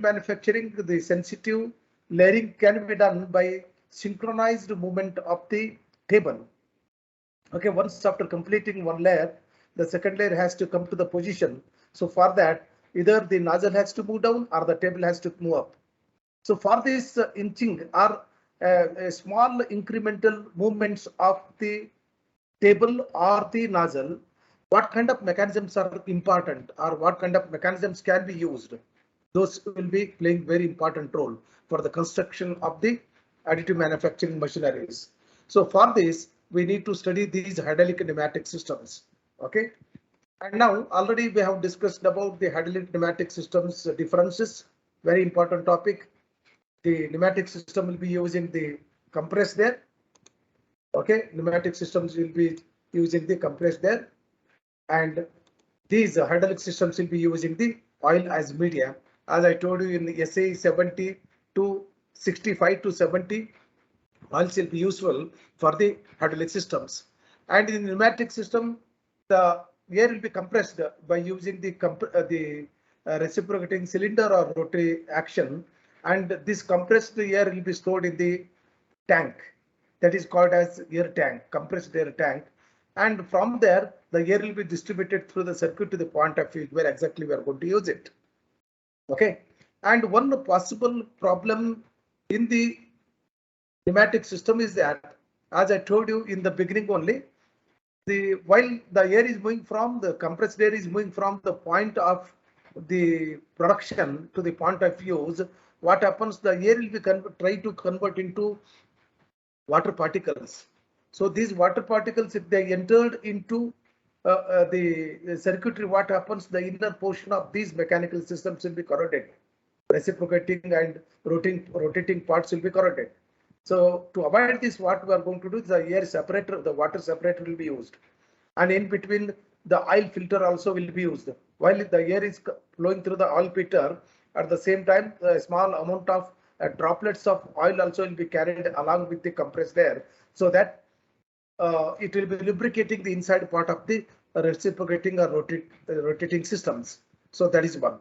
manufacturing, the sensitive layering can be done by synchronized movement of the table. Okay, once after completing one layer, the second layer has to come to the position. So for that, either the nozzle has to move down or the table has to move up. So for this inching or small incremental movements of the table or the nozzle, what kind of mechanisms are important or what kind of mechanisms can be used? Those will be playing very important role for the construction of the additive manufacturing machineries. So for this, we need to study these hydraulic pneumatic systems. Okay. And now already we have discussed about the hydraulic pneumatic systems differences. Very important topic. The pneumatic system will be using the compressed air. Okay, pneumatic systems will be using the compressed air, and these hydraulic systems will be using the oil as media. As I told you in the SA 70 to 65 to 70, oils will be useful for the hydraulic systems. And in the pneumatic system, the air will be compressed by using the reciprocating cylinder or rotary action, and this compressed air will be stored in the tank that is called as air tank, compressed air tank, and from there the air will be distributed through the circuit to the point of view where exactly we are going to use it. Okay, and one possible problem in the pneumatic system is that, as I told you in the beginning only, while the air is moving from the compressed air is moving from the point of the production to the point of use, what happens, the air will be try to convert into water particles. So these water particles, if they entered into the circuitry, what happens, the inner portion of these mechanical systems will be corroded. Reciprocating and rotating parts will be corroded. So to avoid this, what we are going to do is the air separator, the water separator will be used, and in between the oil filter also will be used. While the air is flowing through the oil filter, at the same time a small amount of droplets of oil also will be carried along with the compressed air, so that it will be lubricating the inside part of the reciprocating or rotating systems. So that is one.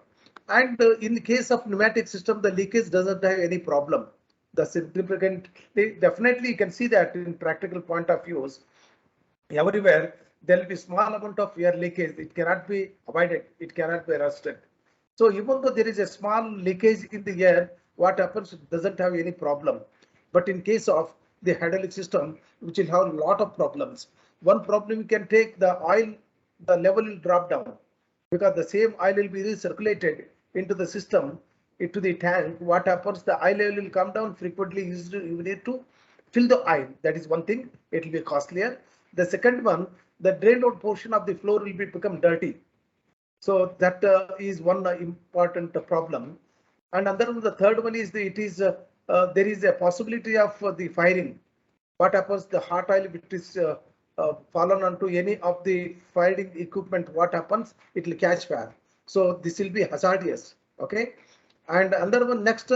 And in the case of pneumatic system, the leakage doesn't have any problem. The significantly, definitely you can see that in practical point of views, everywhere there will be small amount of air leakage. It cannot be avoided. It cannot be arrested. So even though there is a small leakage in the air, what happens, it doesn't have any problem. But in case of the hydraulic system, which will have a lot of problems. One problem, you can take the oil, the level will drop down because the same oil will be recirculated into the system, into the tank. What happens, the oil level will come down frequently. You need to fill the oil. That is one thing. It will be costlier. The second one, the drained out portion of the floor will become dirty. So that is one important problem. And the third one is there is a possibility of the firing. What happens, the hot oil, if it is fallen onto any of the firing equipment, what happens, it will catch fire. So this will be hazardous. Okay. And another one, next,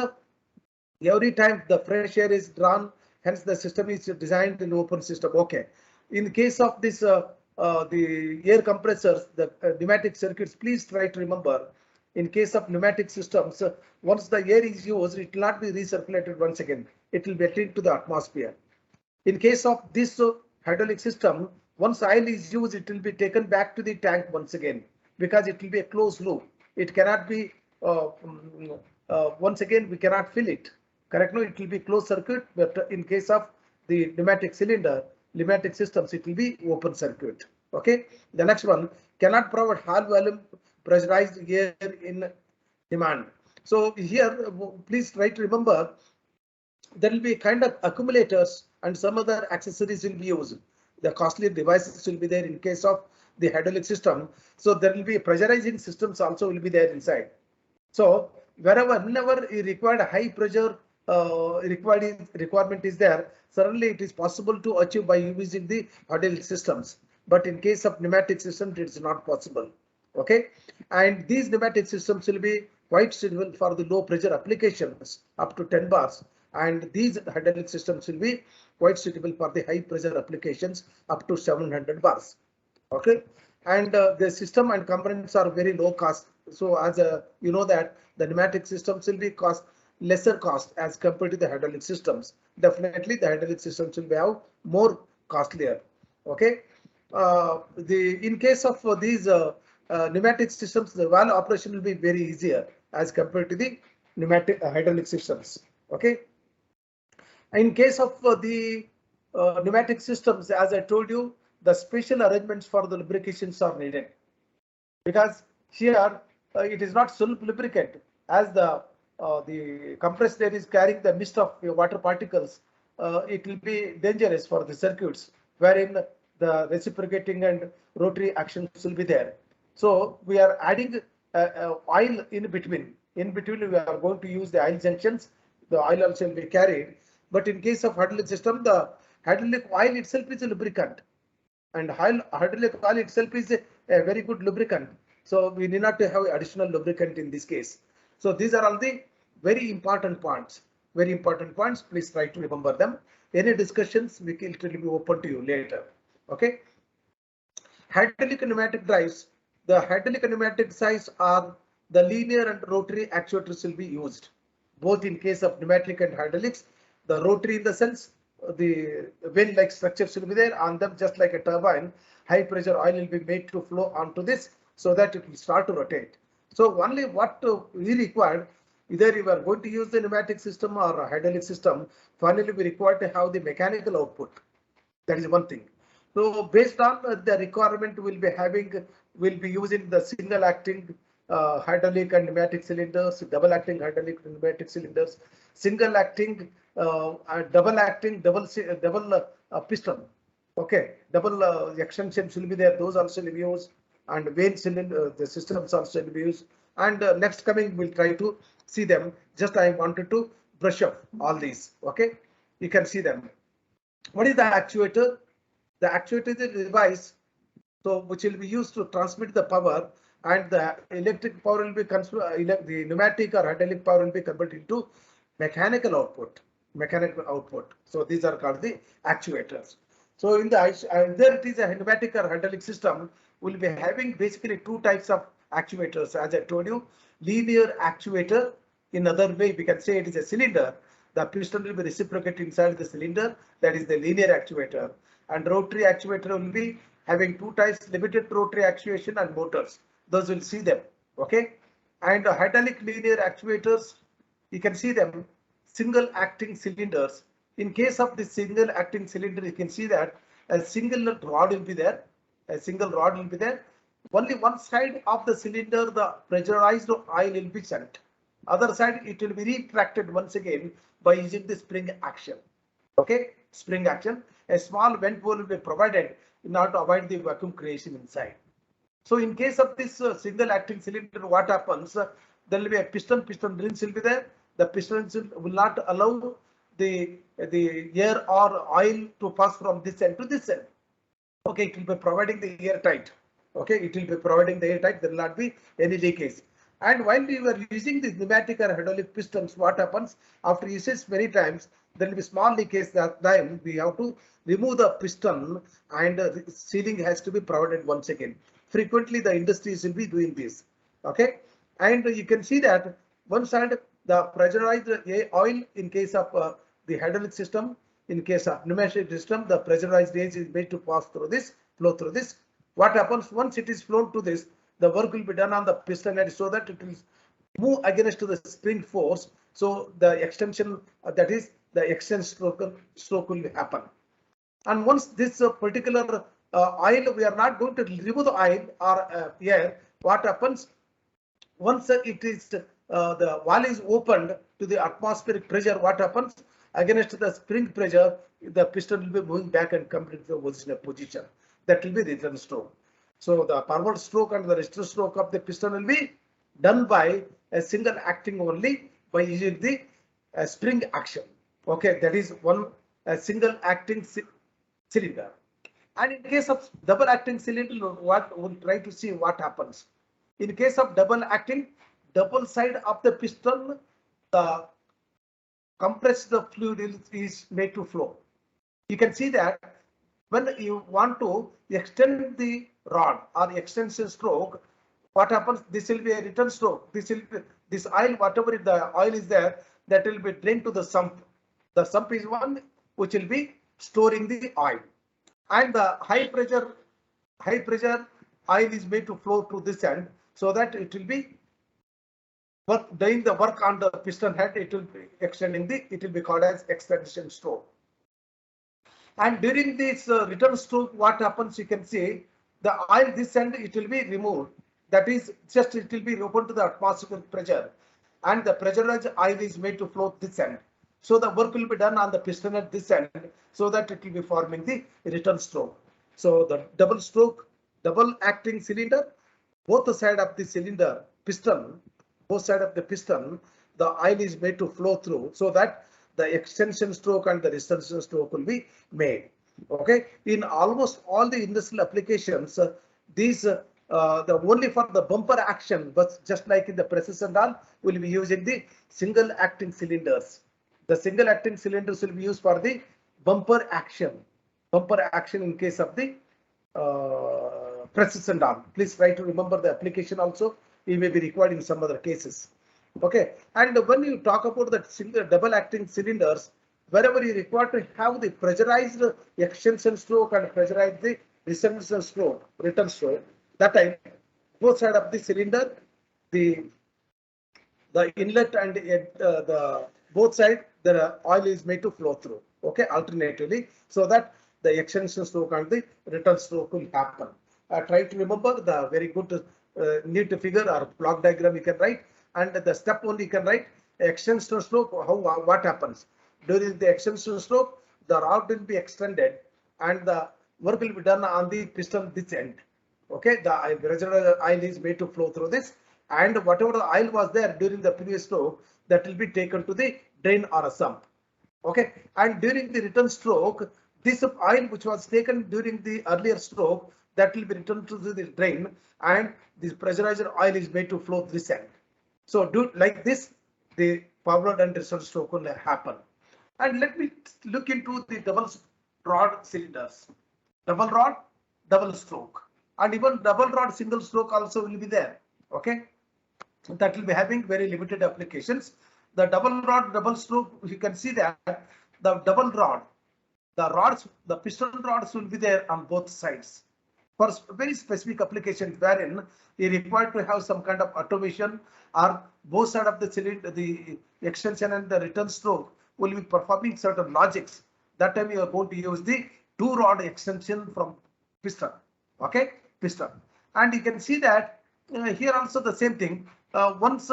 every time the fresh air is drawn, hence the system is designed in open system. Okay. In the case of this, the air compressors, the pneumatic circuits, please try to remember, in case of pneumatic systems, once the air is used, it will not be recirculated once again. It will be attained to the atmosphere. In case of this hydraulic system, once oil is used, it will be taken back to the tank once again, because it will be a closed loop. It cannot be once again, we cannot fill it. Correct? No, it will be closed circuit, but in case of the pneumatic cylinder, pneumatic systems, it will be open circuit. Okay. The next one, cannot provide high volume pressurized air in demand. So here, please try to remember, there will be kind of accumulators and some other accessories will be used. The costly devices will be there in case of the hydraulic system. So there will be pressurizing systems also will be there inside. So whenever you required high pressure requirement is there, certainly it is possible to achieve by using the hydraulic systems. But in case of pneumatic systems, it is not possible. Okay, and these pneumatic systems will be quite suitable for the low pressure applications up to 10 bars, and these hydraulic systems will be quite suitable for the high pressure applications up to 700 bars. Okay, and the system and components are very low cost. So as you know that the pneumatic systems will be cost lesser cost as compared to the hydraulic systems. Definitely the hydraulic systems will be have more costlier. Okay. The in case of these pneumatic systems, the valve operation will be very easier as compared to the pneumatic hydraulic systems. Okay. In case of the pneumatic systems, as I told you, the special arrangements for the lubrications are needed, because here it is not self-lubricant, as the compressed air is carrying the mist of water particles. It will be dangerous for the circuits wherein the reciprocating and rotary actions will be there. So we are adding oil in between. In between, we are going to use the oil junctions. The oil also will be carried. But in case of hydraulic system, the hydraulic oil itself is a lubricant, and hydraulic oil itself is a very good lubricant. So we need not to have additional lubricant in this case. So these are all the very important points. Very important points. Please try to remember them. Any discussions, it will be open to you later. Okay. Hydraulic and pneumatic drives. The hydraulic and pneumatic size are the linear and rotary actuators will be used. Both in case of pneumatic and hydraulics, the rotary in the sense the vane-like structures will be there on them, just like a turbine. High pressure oil will be made to flow onto this so that it will start to rotate. So only what we required, either you are going to use the pneumatic system or a hydraulic system, finally we require to have the mechanical output. That is one thing. So based on the requirement, we'll be using the single acting hydraulic and pneumatic cylinders, double acting hydraulic and pneumatic cylinders, single acting, double acting, double piston. Okay, double extensions will be there. Those also will be used, and vane cylinder, the systems also will be used. And next coming, we'll try to see them. Just I wanted to brush up all these. Okay, you can see them. What is the actuator? The actuator is a device so which will be used to transmit the power, and the electric power will be the pneumatic or hydraulic power will be converted into mechanical output. Mechanical output. So these are called the actuators. So in the either it is a pneumatic or hydraulic system, will be having basically two types of actuators. As I told you, linear actuator. In other way, we can say it is a cylinder. The piston will be reciprocated inside the cylinder. That is the linear actuator. And rotary actuator will be having two types: limited rotary actuation and motors. Those will see them. Okay. And hydraulic linear actuators, you can see them, single acting cylinders. In case of the single acting cylinder, you can see that a single rod will be there. A single rod will be there. Only one side of the cylinder, the pressurized oil will be sent. Other side, it will be retracted once again by using the spring action. Okay, spring action. A small vent hole will be provided in order to avoid the vacuum creation inside. So in case of this single acting cylinder, what happens? There will be a piston rings will be there. The pistons will not allow the air or oil to pass from this end to this end. Okay, it will be providing the airtight. Okay, it will be providing the airtight. There will not be any leakage. And while we were using the pneumatic or hydraulic pistons, what happens after usage many times? There will be small leakage. That time we have to remove the piston, and the sealing has to be provided once again. Frequently, the industries will be doing this. Okay, and you can see that one side the pressurized oil in case of the hydraulic system. In case of pneumatic system, the pressurized air is made to pass through this, flow through this. What happens once it is flown to this? The work will be done on the piston head so that it will move against the spring force. So the extension, that is the extension stroke will happen. And once this particular oil, we are not going to remove the oil or air. What happens? Once it is the valve is opened to the atmospheric pressure, what happens? Against the spring pressure, the piston will be moving back and come to the original position. That will be the return stroke. So the forward stroke and the return stroke of the piston will be done by a single acting only by using the spring action. Okay, that is one single acting cylinder. And in case of double acting cylinder, what we'll try to see what happens. In case of double acting, double side of the piston, the compressed fluid is made to flow. You can see that when you want to extend the rod or extension stroke, what happens? This will be a return stroke. This oil, whatever the oil is there, that will be drained to the sump. The sump is one which will be storing the oil, and the high pressure oil is made to flow to this end, so that it will be doing the work on the piston head. It will be extending it will be called as extension stroke. And during this return stroke, what happens? You can see the oil this end it will be removed. That is just it will be open to the atmospheric pressure, and the pressurized oil is made to flow this end. So the work will be done on the piston at this end, so that it will be forming the return stroke. So the double stroke, double acting cylinder, both side of the cylinder piston, both side of the piston, the oil is made to flow through, so that the extension stroke and the retention stroke will be made. Okay, in almost all the industrial applications, these the only for the bumper action, but just like in the presses and all, will be using the single acting cylinders. The single acting cylinders will be used for the bumper action. Bumper action in case of the presses and all. Please try to remember the application also. It may be required in some other cases. Okay, and when you talk about the single double acting cylinders, wherever you require to have the pressurized extension stroke and pressurized the return stroke, that time both side of the cylinder, the inlet and the both side the oil is made to flow through. Okay, alternatively, so that the extension stroke and the return stroke will happen. Try to remember the very good neat figure or block diagram you can write, and the step one you can write extension stroke. What happens during the extension stroke? The rod will be extended and the work will be done on the piston this end. Okay, the residual oil is made to flow through this, and whatever the oil was there during the previous stroke, that will be taken to the drain or a sump. Okay, and during the return stroke, this oil which was taken during the earlier stroke, that will be returned to the drain, and this pressurized oil is made to flow this end. So do like this, the forward and return stroke will happen. And let me look into the double rod cylinders. Double rod, double stroke, and even double rod single stroke also will be there. Okay, that will be having very limited applications. The double rod double stroke, you can see that the double rod, the rods, the piston rods will be there on both sides for very specific applications wherein you require to have some kind of automation, or both side of the cylinder, the extension and the return stroke will be performing certain logics. That time you are going to use the two rod extension from piston. Okay, piston, and you can see that here also the same thing. Once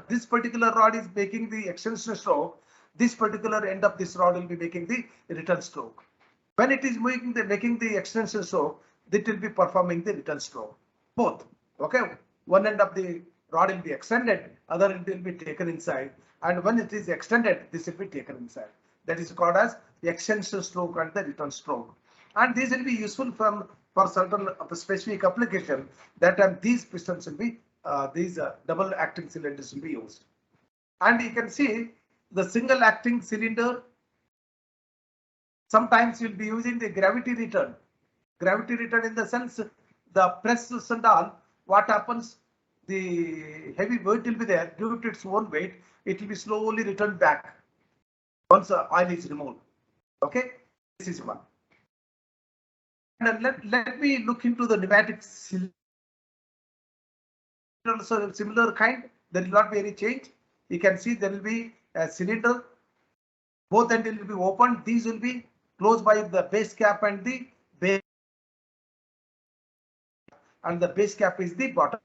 this particular rod is making the extension stroke, this particular end of this rod will be making the return stroke. When it is making the extension stroke, it will be performing the return stroke. Both. Okay, one end of the rod will be extended, other end will be taken inside, and when it is extended, this will be taken inside. That is called as the extension stroke and the return stroke. And these will be useful for certain specific application. That time these pistons will be these double acting cylinders will be used. And you can see the single acting cylinder. Sometimes you'll be using the gravity return. Gravity return in the sense the presses and all. What happens? The heavy weight will be there. Due to its own weight, it will be slowly returned back once the oil is removed. Okay, this is one. And let me look into the pneumatic cylinder. Also similar kind. There will not be any change. You can see there will be a cylinder. Both ends will be open. These will be closed by the base cap and the base, and the base cap is the bottom.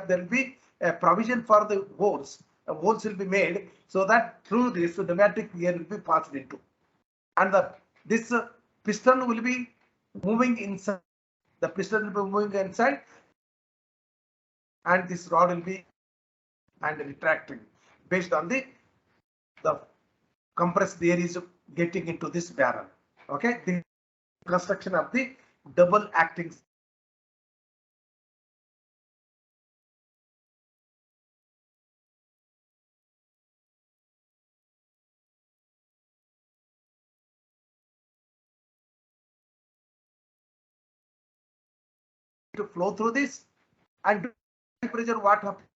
There will be a provision for the holes. Holes will be made so that through this the pneumatic air will be passed into, and this piston will be moving inside. The piston will be moving inside, and this rod will be and retracting based on the compressed air is getting into this barrel. Okay, the construction of the double acting to flow through this, and pressure what happens